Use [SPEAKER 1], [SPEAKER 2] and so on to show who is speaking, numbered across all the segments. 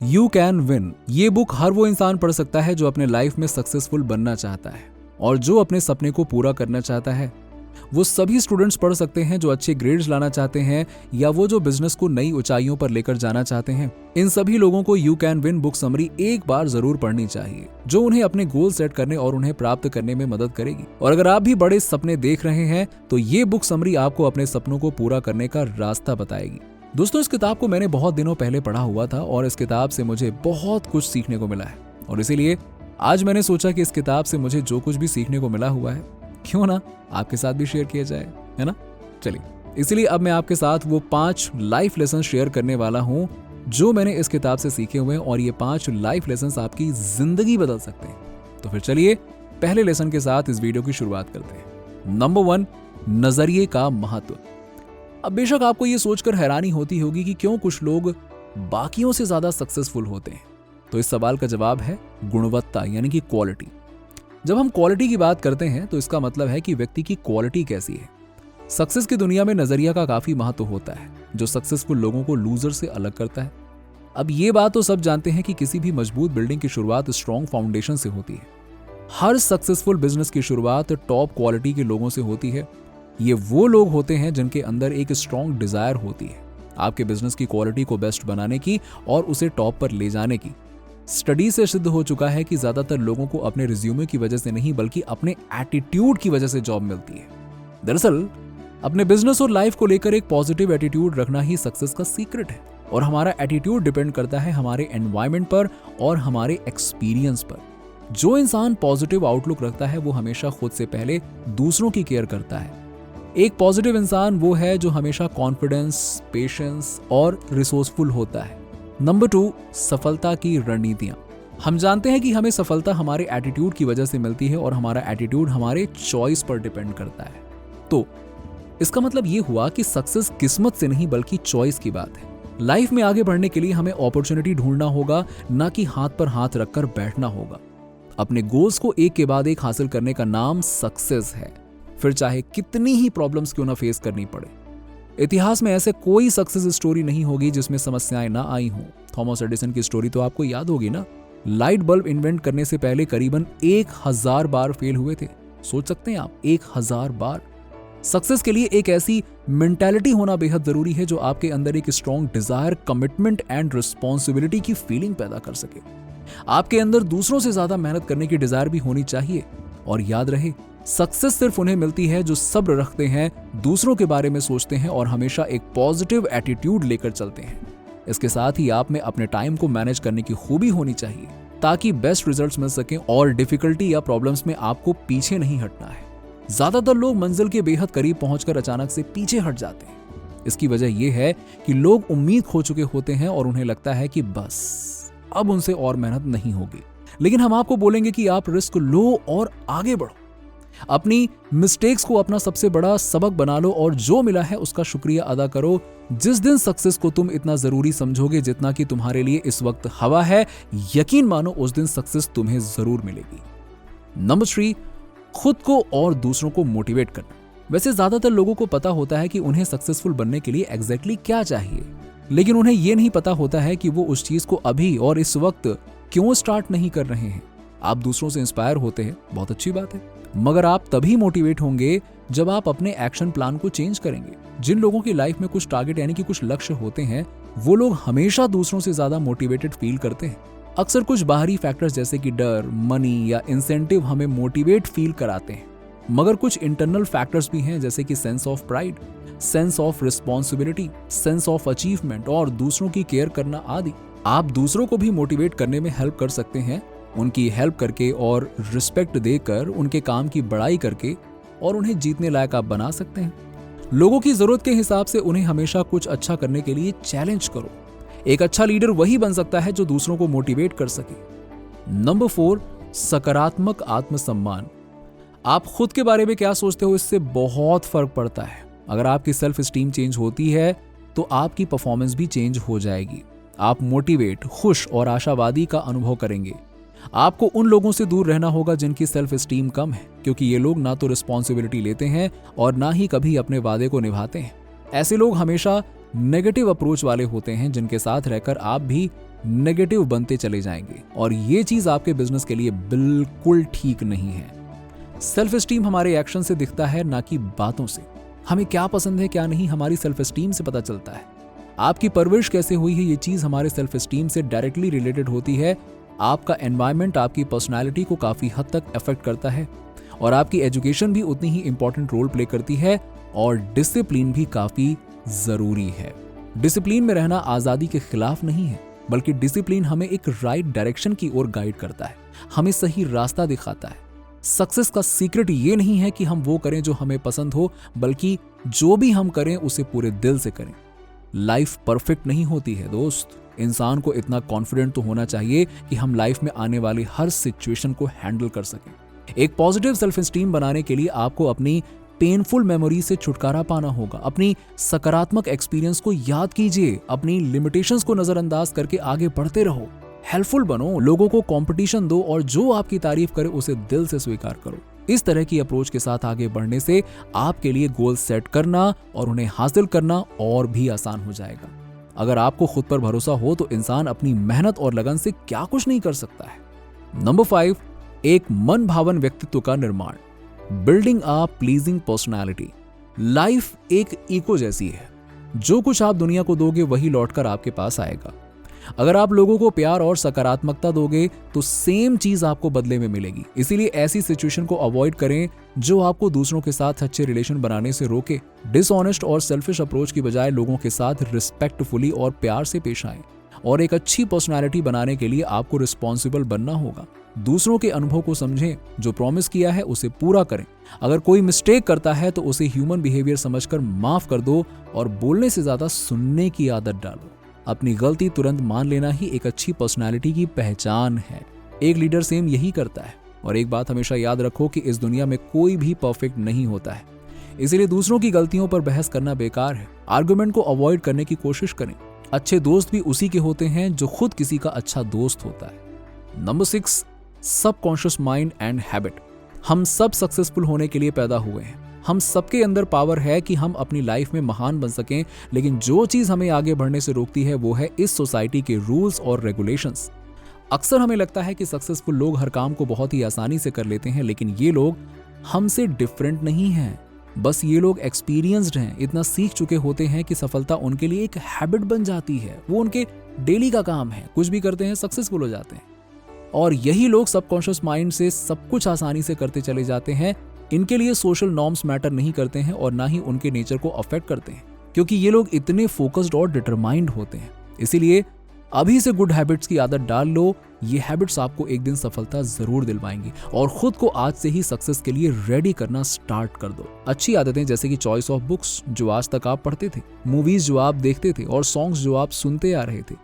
[SPEAKER 1] You can win ये book हर वो इंसान पढ़ सकता है जो अपने लाइफ में सक्सेसफुल बनना चाहता है और जो अपने सपने को पूरा करना चाहता है। वो सभी स्टूडेंट्स पढ़ सकते हैं जो अच्छे ग्रेड्स लाना चाहते हैं या वो जो बिजनेस को नई ऊंचाइयों पर लेकर जाना चाहते हैं। इन सभी लोगों को you can win book summary एक बार जरूर पढ़नी चाहिए, जो उन्हें अपने गोल सेट करने और उन्हें प्राप्त करने में मदद करेगी। और अगर आप भी बड़े सपने देख रहे हैं तो ये बुक समरी आपको अपने सपनों को पूरा करने का रास्ता बताएगी। दोस्तों, इस किताब को मैंने बहुत दिनों पहले पढ़ा हुआ था और इस किताब से मुझे बहुत कुछ सीखने को मिला है और इसीलिए आज मैंने सोचा कि इस किताब से मुझे जो कुछ भी सीखने को मिला हुआ है क्यों ना आपके साथ भी शेयर किया जाए, है ना। चलिए, इसलिए अब मैं आपके साथ वो 5 लाइफ लेसन शेयर करने वाला हूं जो मैंने इस किताब से सीखे हुए हैं और ये 5 लाइफ लेसन आपकी जिंदगी बदल सकते हैं। तो फिर चलिए पहले लेसन के साथ इस वीडियो की शुरुआत करते हैं। नंबर 1, नजरिए का महत्व। अब बेशक आपको ये सोचकर हैरानी होती होगी कि क्यों कुछ लोग बाकियों से ज्यादा सक्सेसफुल होते हैं। तो इस सवाल का जवाब है गुणवत्ता, यानी कि क्वालिटी। जब हम क्वालिटी की बात करते हैं तो इसका मतलब है कि व्यक्ति की क्वालिटी कैसी है। सक्सेस की दुनिया में नजरिया का काफी महत्व होता है जो सक्सेसफुल लोगों को लूजर से अलग करता है। अब ये बात तो सब जानते हैं कि किसी भी मजबूत बिल्डिंग की शुरुआत स्ट्रॉन्ग फाउंडेशन से होती है। हर सक्सेसफुल बिजनेस की शुरुआत टॉप क्वालिटी के लोगों से होती है। ये वो लोग होते हैं जिनके अंदर एक स्ट्रॉन्ग डिजायर होती है आपके बिजनेस की क्वालिटी को बेस्ट बनाने की और उसे टॉप पर ले जाने की। स्टडी से सिद्ध हो चुका है कि ज्यादातर लोगों को अपने रिज्यूमे की वजह से नहीं बल्कि अपने एटीट्यूड की वजह से जॉब मिलती है। दरअसल अपने बिजनेस और लाइफ को लेकर एक पॉजिटिव एटीट्यूड रखना ही सक्सेस का सीक्रेट है और हमारा एटीट्यूड डिपेंड करता है हमारे एनवायरनमेंट पर और हमारे एक्सपीरियंस पर। जो इंसान पॉजिटिव आउटलुक रखता है वो हमेशा खुद से पहले दूसरों की केयर करता है। एक पॉजिटिव इंसान वो है जो हमेशा कॉन्फिडेंस, पेशेंस और रिसोर्सफुल होता है। नंबर 2, सफलता की रणनीतियां। हम जानते हैं कि हमें सफलता हमारे एटीट्यूड की वजह से मिलती है और हमारा एटीट्यूड हमारे चॉइस पर डिपेंड करता है। तो इसका मतलब ये हुआ कि सक्सेस किस्मत से नहीं बल्कि चॉइस की बात है। लाइफ में आगे बढ़ने के लिए हमें अपॉर्चुनिटी ढूंढना होगा, ना कि हाथ पर हाथ रखकर बैठना होगा। अपने गोल्स को एक के बाद एक हासिल करने का नाम सक्सेस है, फिर चाहे कितनी ही प्रॉब्लम्स क्यों ना फेस करनी पड़े। इतिहास में ऐसे कोई सक्सेस स्टोरी नहीं होगी जिसमें समस्याएं ना आई हों। थॉमस एडिसन की स्टोरी तो आपको याद होगी ना। लाइट बल्ब इन्वेंट करने से पहले करीबन 1000 बार फेल हुए थे। सोच सकते हैं आप, 1000 बार। सक्सेस के लिए एक ऐसी मेंटालिटी होना बेहद जरूरी है जो आपके अंदर एक strong Dzire, commitment and responsibility की फीलिंग पैदा कर सके। आपके अंदर दूसरों से ज्यादा मेहनत करने की डिजायर भी होनी चाहिए। और याद रहे, सक्सेस सिर्फ उन्हें मिलती है जो सब्र रखते हैं, दूसरों के बारे में सोचते हैं और हमेशा एक पॉजिटिव एटीट्यूड लेकर चलते हैं। इसके साथ ही आप में अपने टाइम को मैनेज करने की खूबी होनी चाहिए ताकि बेस्ट रिजल्ट्स मिल सकें और डिफिकल्टी या प्रॉब्लम्स में आपको पीछे नहीं हटना है। ज्यादातर लोग मंजिल के बेहद करीब पहुंचकर अचानक से पीछे हट जाते हैं। इसकी वजह यह है कि लोग उम्मीद खो चुके होते हैं और उन्हें लगता है कि बस अब उनसे और मेहनत नहीं होगी। लेकिन हम आपको बोलेंगे कि आप रिस्क लो और आगे बढ़ो। अपनी मिस्टेक्स को अपना सबसे बड़ा सबक बना लो और जो मिला है उसका शुक्रिया अदा करो। जिस दिन सक्सेस को तुम इतना जरूरी समझोगे जितना कि तुम्हारे लिए इस वक्त हवा है, यकीन मानो उस दिन सक्सेस तुम्हें जरूर मिलेगी। नंबर 3, खुद को और दूसरों को मोटिवेट करना। वैसे ज्यादातर लोगों को पता होता है कि उन्हें सक्सेसफुल बनने के लिए एग्जैक्टली क्या चाहिए, लेकिन उन्हें यह नहीं पता होता है कि वो उस चीज को अभी और इस वक्त क्यों स्टार्ट नहीं कर रहे हैं। आप दूसरों से इंस्पायर होते हैं, बहुत अच्छी बात है, मगर आप तभी मोटिवेट होंगे जब आप अपने एक्शन प्लान को चेंज करेंगे। जिन लोगों की लाइफ में कुछ टारगेट यानी कि कुछ लक्ष्य होते हैं वो लोग हमेशा दूसरों से ज्यादा मोटिवेटेड फील करते हैं। अक्सर कुछ बाहरी फैक्टर्स जैसे कि डर, मनी या इंसेंटिव हमें मोटिवेट फील कराते हैं, मगर कुछ इंटरनल फैक्टर्स भी हैं जैसे कि sense of pride, sense of responsibility, sense of achievement और दूसरों की केयर करना आदि। आप दूसरों को भी मोटिवेट करने में हेल्प कर सकते हैं, उनकी हेल्प करके और रिस्पेक्ट देकर, उनके काम की बड़ाई करके, और उन्हें जीतने लायक आप बना सकते हैं। लोगों की जरूरत के हिसाब से उन्हें हमेशा कुछ अच्छा करने के लिए चैलेंज करो। एक अच्छा लीडर वही बन सकता है जो दूसरों को मोटिवेट कर सके। नंबर 4, सकारात्मक आत्मसम्मान। आप खुद के बारे में क्या सोचते हो इससे बहुत फर्क पड़ता है। अगर आपकी सेल्फ स्टीम चेंज होती है तो आपकी परफॉर्मेंस भी चेंज हो जाएगी। आप मोटिवेट, खुश और आशावादी का अनुभव करेंगे। आपको उन लोगों से दूर रहना होगा जिनकी सेल्फ स्टीम कम है, क्योंकि ये लोग ना तो रिस्पॉन्सिबिलिटी लेते हैं और ना ही कभी अपने वादे को निभाते हैं। ऐसे लोग हमेशा नेगेटिव अप्रोच वाले होते हैं जिनके साथ रहकर आप भी नेगेटिव बनते चले जाएंगे और ये चीज आपके बिजनेस के लिए बिल्कुल ठीक नहीं है। सेल्फ एस्टीम हमारे एक्शन से दिखता है, ना कि बातों से। हमें क्या पसंद है क्या नहीं हमारी सेल्फ एस्टीम से पता चलता है। आपकी परवरिश कैसे हुई है ये चीज हमारे सेल्फ एस्टीम से डायरेक्टली रिलेटेड होती है। आपका एनवायरनमेंट आपकी पर्सनालिटी को काफी हद तक अफेक्ट करता है और आपकी एजुकेशन भी उतनी ही इंपॉर्टेंट रोल प्ले करती है और डिसिप्लिन भी काफी जरूरी है। डिसिप्लिन में रहना आजादी के खिलाफ नहीं है, बल्कि डिसिप्लिन हमें एक राइट डायरेक्शन की ओर गाइड करता है, हमें सही रास्ता दिखाता है। सक्सेस का सीक्रेट ये नहीं है कि हम वो करें जो हमें पसंद हो, बल्कि जो भी हम करें उसे पूरे दिल से करें। लाइफ परफेक्ट नहीं होती है दोस्त। इंसान को इतना कॉन्फिडेंट तो होना चाहिए कि हम लाइफ में आने वाली हर सिचुएशन को हैंडल कर सकें। एक पॉजिटिव सेल्फ एस्टीम बनाने के लिए आपको अपनी पेनफुल मेमोरी से छुटकारा पाना होगा। अपनी सकारात्मक एक्सपीरियंस को याद कीजिए, अपनी लिमिटेशंस को नजरअंदाज करके आगे बढ़ते रहो, हेल्पफुल बनो, लोगों को कंपटीशन दो और जो आपकी तारीफ करे उसे दिल से स्वीकार करो। इस तरह की अप्रोच के साथ आगे बढ़ने से आपके लिए गोल सेट करना और उन्हें हासिल करना और भी आसान हो जाएगा। अगर आपको खुद पर भरोसा हो तो इंसान अपनी मेहनत और लगन से क्या कुछ नहीं कर सकता है। नंबर 5, एक मन भावन व्यक्तित्व का निर्माण। बिल्डिंग अ प्लीजिंग पर्सनालिटी। लाइफ एक इको जैसी है, जो कुछ आप दुनिया को दोगे वही लौटकर आपके पास आएगा। अगर आप लोगों को प्यार और सकारात्मकता दोगे तो सेम चीज आपको बदले में मिलेगी। इसीलिए ऐसी सिचुएशन को अवॉइड करें जो आपको दूसरों के साथ अच्छे रिलेशन बनाने से रोके। डिसऑनेस्ट और सेल्फिश अप्रोच की बजाय लोगों के साथ रिस्पेक्टफुली और प्यार से पेश आएं। और एक अच्छी पर्सनालिटी बनाने के लिए आपको रिस्पॉन्सिबल बनना होगा। दूसरों के अनुभव को समझें, जो प्रॉमिस किया है उसे पूरा करें। अगर कोई मिस्टेक करता है तो उसे ह्यूमन बिहेवियर समझकर माफ कर दो और बोलने से ज्यादा सुनने की आदत डालो। अपनी गलती तुरंत मान लेना ही एक अच्छी पर्सनालिटी की पहचान है। एक लीडर सेम यही करता है। और एक बात हमेशा याद रखो कि इस दुनिया में कोई भी परफेक्ट नहीं होता है, इसीलिए दूसरों की गलतियों पर बहस करना बेकार है। आर्गुमेंट को अवॉइड करने की कोशिश करें। अच्छे दोस्त भी उसी के होते हैं जो खुद किसी का अच्छा दोस्त होता है। Number 6, subconscious mind and habit. हम सब सक्सेसफुल होने के लिए पैदा हुए हैं। हम सबके अंदर पावर है कि हम अपनी लाइफ में महान बन सकें, लेकिन जो चीज हमें आगे बढ़ने से रोकती है वो है इस सोसाइटी के रूल्स और रेगुलेशंस। अक्सर हमें लगता है कि सक्सेसफुल लोग हर काम को बहुत ही आसानी से कर लेते हैं, लेकिन ये लोग हमसे डिफरेंट नहीं हैं। बस ये लोग एक्सपीरियंस्ड हैं, इतना सीख चुके होते हैं कि सफलता उनके लिए एक हैबिट बन जाती है। वो उनके डेली का काम है, कुछ भी करते हैं सक्सेसफुल हो जाते हैं। और यही लोग सबकॉन्शियस माइंड से सब कुछ आसानी से करते चले जाते हैं। इनके लिए सोशल नॉर्म्स मैटर नहीं करते हैं और ना ही उनके नेचर को अफेक्ट करते हैं, क्योंकि ये लोग इतने फोकस्ड और डिटरमाइंड होते हैं। इसीलिए अभी से गुड हैबिट्स की आदत डाल लो। ये हैबिट्स आपको एक दिन सफलता जरूर दिलवाएंगी और खुद को आज से ही सक्सेस के लिए रेडी करना स्टार्ट कर दो। अच्छी आदतें जैसे कि चॉइस ऑफ बुक्स जो आज तक आप पढ़ते थे, मूवीज जो आप देखते थे और सॉन्ग्स जो आप सुनते आ रहे थे।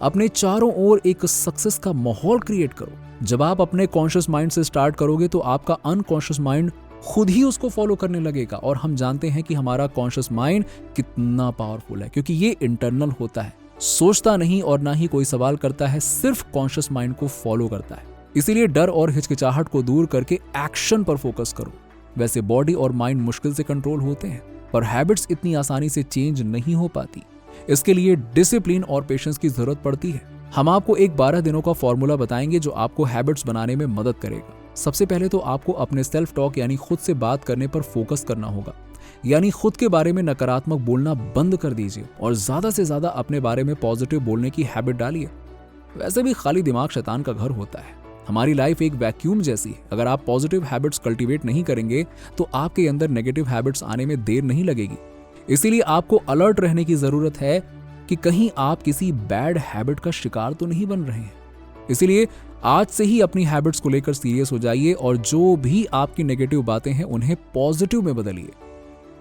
[SPEAKER 1] अपने चारों ओर एक सक्सेस का माहौल क्रिएट करो। जब आप अपने कॉन्शियस माइंड से स्टार्ट करोगे तो आपका अनकॉन्शियस माइंड खुद ही उसको फॉलो करने लगेगा। और हम जानते हैं कि हमारा कॉन्शियस माइंड कितना पावरफुल है, क्योंकि ये इंटरनल होता है, सोचता नहीं और ना ही कोई सवाल करता है, सिर्फ कॉन्शियस माइंड को फॉलो करता है। इसीलिए डर और हिचकिचाहट को दूर करके एक्शन पर फोकस करो। वैसे बॉडी और माइंड मुश्किल से कंट्रोल होते हैं, पर हैबिट्स इतनी आसानी से चेंज नहीं हो पाती। इसके लिए डिसिप्लिन और पेशेंस की जरूरत पड़ती है। हम आपको एक 12 दिनों का फॉर्मूला बताएंगे जो आपको हैबिट्स बनाने में मदद करेगा। सबसे पहले तो आपको अपने सेल्फ टॉक यानी खुद से बात करने पर फोकस करना होगा। यानी खुद के बारे में नकारात्मक बोलना बंद कर दीजिए और ज्यादा से ज्यादा अपने बारे में पॉजिटिव बोलने की हैबिट डालिए। वैसे भी खाली दिमाग शैतान का घर होता है। हमारी लाइफ एक वैक्यूम जैसी है। अगर आप पॉजिटिव हैबिट्स कल्टीवेट नहीं करेंगे तो आपके अंदर नेगेटिव हैबिट्स आने में देर नहीं लगेगी। इसीलिए आपको अलर्ट रहने की जरूरत है कि कहीं आप किसी बैड हैबिट का शिकार तो नहीं बन रहे हैं। इसीलिए आज से ही अपनी हैबिट्स को लेकर सीरियस हो जाइए और जो भी आपकी नेगेटिव बातें हैं उन्हें पॉजिटिव में बदलिए।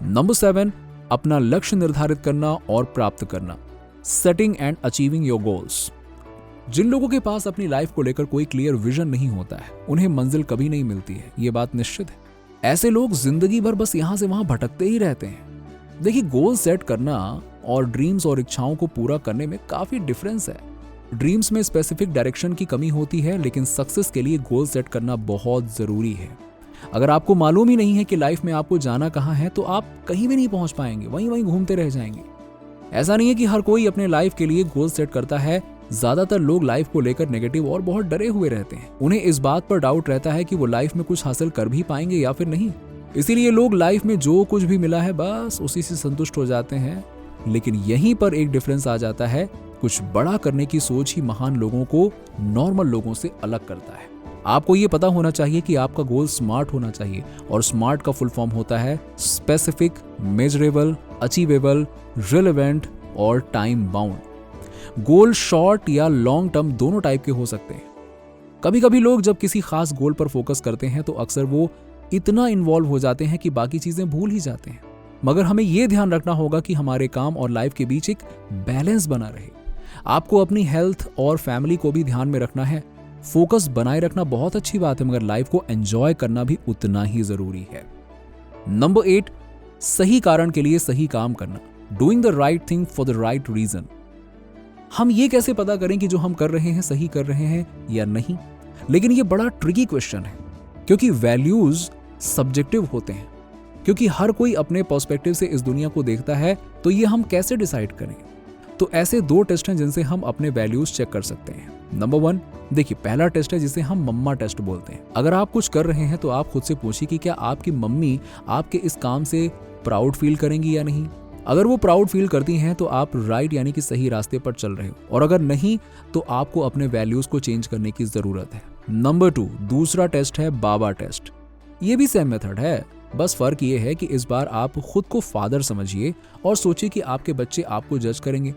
[SPEAKER 1] नंबर 7, अपना लक्ष्य निर्धारित करना और प्राप्त करना। Setting and achieving your goals. जिन लोगों के पास अपनी लाइफ को लेकर कोई क्लियर विजन नहीं होता है, उन्हें मंजिल कभी नहीं मिलती है, ये बात निश्चित है। ऐसे लोग जिंदगी भर बस यहां से वहां भटकते ही रहते हैं। देखिए, गोल सेट करना और ड्रीम्स और इच्छाओं को पूरा करने में काफी डिफरेंस है। ड्रीम्स में स्पेसिफिक डायरेक्शन की कमी होती है, लेकिन सक्सेस के लिए गोल सेट करना बहुत जरूरी है। अगर आपको मालूम ही नहीं है कि लाइफ में आपको जाना कहाँ है तो आप कहीं भी नहीं पहुंच पाएंगे, वहीं वहीं घूमते रह जाएंगे। ऐसा नहीं है कि हर कोई अपने लाइफ के लिए गोल सेट करता है। ज्यादातर लोग लाइफ को लेकर नेगेटिव और बहुत डरे हुए रहते हैं। उन्हें इस बात पर डाउट रहता है कि वो लाइफ में कुछ हासिल कर भी पाएंगे या फिर नहीं। इसीलिए लोग लाइफ में जो कुछ भी मिला है बस उसी से संतुष्ट हो जाते हैं। लेकिन यहीं पर एक डिफरेंस आ जाता है। कुछ बड़ा करने की सोच ही महान लोगों को नॉर्मल लोगों से अलग करता है। आपको ये पता होना चाहिए कि आपका गोल स्मार्ट होना चाहिए, और स्मार्ट का फुल फॉर्म होता है स्पेसिफिक, मेजरेबल, अचीवेबल, रिलेवेंट और टाइम बाउंड। गोल शॉर्ट या लॉन्ग टर्म दोनों टाइप के हो सकते हैं। कभी कभी लोग जब किसी खास गोल पर फोकस करते हैं तो अक्सर वो इतना इन्वॉल्व हो जाते हैं कि बाकी चीजें भूल ही जाते हैं। मगर हमें यह ध्यान रखना होगा कि हमारे काम और लाइफ के बीच एक बैलेंस बना रहे। आपको अपनी हेल्थ और फैमिली को भी ध्यान में रखना है। फोकस बनाए रखना बहुत अच्छी बात है, मगर लाइफ को एंजॉय करना भी उतना ही जरूरी है। नंबर 8, सही कारण के लिए सही काम करना। Doing the right thing for the right reason. हम ये कैसे पता करें कि जो हम कर रहे हैं सही कर रहे हैं या नहीं? लेकिन ये बड़ा ट्रिकी क्वेश्चन है, क्योंकि वैल्यूज सब्जेक्टिव होते हैं। क्योंकि हर कोई अपने पर्सपेक्टिव से इस दुनिया को देखता है, तो ये हम कैसे डिसाइड करें? तो ऐसे 2 टेस्ट हैं जिनसे हम अपने वैल्यूज चेक कर सकते हैं। नंबर 1, देखिए, पहला टेस्ट है जिसे हम मम्मा टेस्ट बोलते हैं। अगर आप कुछ कर रहे हैं तो आप खुद से पूछिए कि क्या आपकी मम्मी आपके इस काम से प्राउड फील करेंगी या नहीं। अगर वो प्राउड फील करती हैं तो आप राइट यानी कि सही रास्ते पर चल रहे हो, और अगर नहीं तो आपको अपने वैल्यूज को चेंज करने की जरूरत है। नंबर 2, दूसरा टेस्ट है बाबा टेस्ट। ये भी सेम मेथड है, बस फर्क ये है कि इस बार आप खुद को फादर समझिए और सोचिए कि आपके बच्चे आपको जज करेंगे।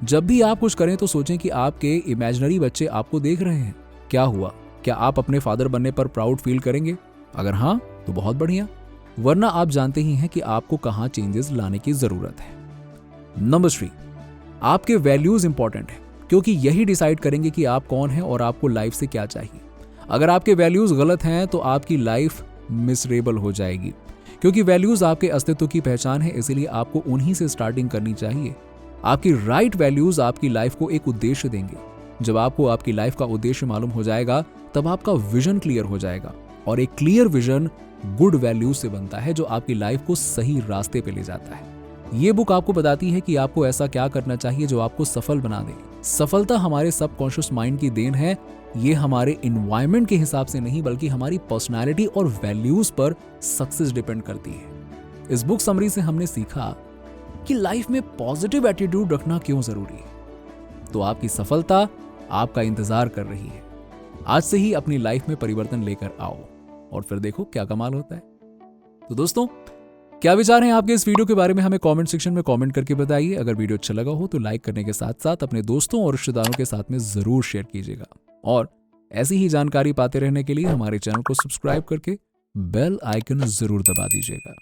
[SPEAKER 1] जब भी आप कुछ करें तो सोचें कि आपके इमेजिनरी बच्चे आपको देख रहे हैं। क्या हुआ? क्या आप अपने फादर बनने पर प्राउड फील करेंगे? अगर हाँ तो बहुत बढ़िया, वरना आप जानते ही हैं कि आपको कहाँ चेंजेस लाने की जरूरत है। नंबर 3, आपके वैल्यूज इंपॉर्टेंट है, क्योंकि यही डिसाइड करेंगे कि आप कौन हैं और आपको लाइफ से क्या चाहिए। अगर आपके वैल्यूज गलत हैं तो आपकी लाइफ मिसरेबल हो जाएगी, क्योंकि वैल्यूज आपके अस्तित्व की पहचान है। इसीलिए आपको उन्हीं से स्टार्टिंग करनी चाहिए। आपकी राइट वैल्यूज आपकी लाइफ को एक उद्देश्य देंगे। जब आपको आपकी लाइफ का उद्देश्य मालूम हो जाएगा तब आपका विजन क्लियर हो जाएगा, और एक क्लियर विजन गुड वैल्यूज से बनता है जो आपकी लाइफ को सही रास्ते पे ले जाता है। ये बुक आपको बताती है कि आपको ऐसा क्या करना चाहिए जो आपको सफल बना दे। सफलता हमारे सबकॉन्शियस माइंड की देन है। ये हमारे एनवायरनमेंट के हिसाब से नहीं, बल्कि हमारी पर्सनालिटी और वैल्यूज पर सक्सेस डिपेंड करती है। इस बुक समरी से हमने सीखा कि लाइफ में पॉजिटिव एटीट्यूड रखना क्यों जरूरी है। तो आपकी सफलता आपका इंतजार कर रही है। आज से ही अपनी लाइफ में परिवर्तन लेकर आओ और फिर देखो क्या कमाल होता है। तो दोस्तों, क्या विचार हैं आपके इस वीडियो के बारे में? हमें कमेंट सेक्शन में कमेंट करके बताइए। अगर वीडियो अच्छा लगा हो तो लाइक करने के साथ साथ अपने दोस्तों और रिश्तेदारों के साथ में जरूर शेयर कीजिएगा, और ऐसी ही जानकारी पाते रहने के लिए हमारे चैनल को सब्सक्राइब करके बेल आइकन जरूर दबा दीजिएगा।